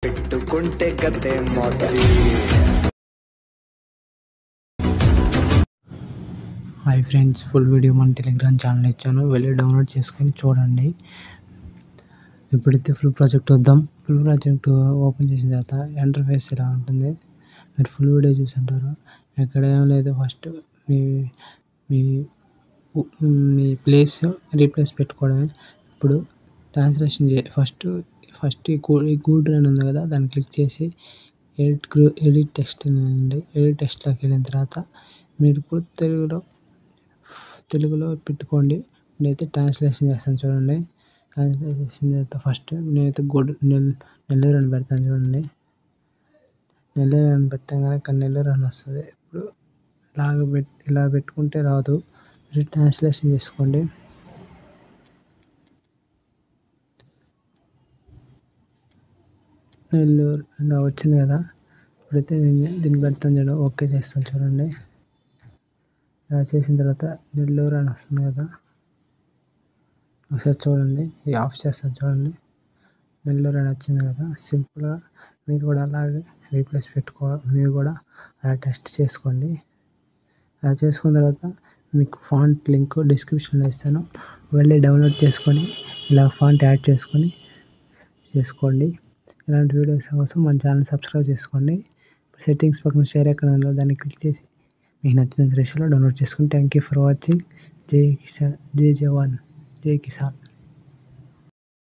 పెట్టుకుంటే కతే మోతది. Hi friends, full video మన Telegram channel ఇచ్చాను, వెళ్ళి డౌన్లోడ్ చేసుకొని చూడండి. ఇప్పుడైతే ఫుల్ ప్రాజెక్ట్ వద్దాం. ఫుల్ ప్రాజెక్ట్ ఓపెన్ చేసిన తర్వాత ఇంటర్ఫేస్ ఇలా ఉంటుంది. మీరు ఫుల్ వీడియో చూసుంటారు. ఎక్కడ ఏం లేదు, ఫస్ట్ మీ మీ మీ ప్లేస్ రీప్లేస్ పెట్టుకోవడమే. ఇప్పుడు ట్రాన్స్లేషన్ ఫస్ట్ ఈ గూడ్ రన్ ఉంది కదా, దాన్ని క్లిక్ చేసి ఎడిట్ టెక్స్ట్ అండి. ఎడిట్ టెక్స్ట్లోకి వెళ్ళిన తర్వాత మీరు ఇప్పుడు తెలుగులో పెట్టుకోండి. నేనైతే ట్రాన్స్లేషన్ చేస్తాను చూడండి. ట్రాన్స్లేషన్ చేసిన తర్వాత ఫస్ట్ నేనైతే నెల్లూరు అని పెడతాను చూడండి. నెల్లూరు అని పెట్టగానే ఇక్కడ నెల్లూరు అని వస్తుంది. ఇప్పుడు ఇలా పెట్టుకుంటే రాదు, ట్రాన్స్లేషన్ చేసుకోండి. నెల్లూరు ఇలా వచ్చింది కదా, ఇప్పుడైతే నేను దీన్ని పెడతాను చూడండి. ఓకే చేస్తాను చూడండి. ఇలా చేసిన తర్వాత నెల్లూరు అని వస్తుంది కదా, ఒకసారి చూడండి. ఇది ఆఫ్ చేస్తాను చూడండి. నెల్లూరు అని వచ్చింది కదా. సింపుల్గా మీరు కూడా అలాగే రీప్లేస్ మీరు కూడా అలా టెస్ట్ చేసుకోండి. అలా చేసుకున్న తర్వాత మీకు ఫాంట్ లింక్ డిస్క్రిప్షన్లో ఇస్తాను, వెళ్ళి డౌన్లోడ్ చేసుకొని ఇలా ఫాంట్ యాడ్ చేసుకోండి. ఇలాంటి వీడియోస్ కోసం మన ఛానల్ సబ్స్క్రైబ్ చేసుకోండి. సెట్టింగ్స్ పక్కన షేర్ ఎక్కడ ఉందో దాన్ని క్లిక్ చేసి మీకు నచ్చిన రేషియోలో డౌన్లోడ్ చేసుకోండి. Thank you for watching. జై కిసాన్, జై జవాన్, జై కిసాన్.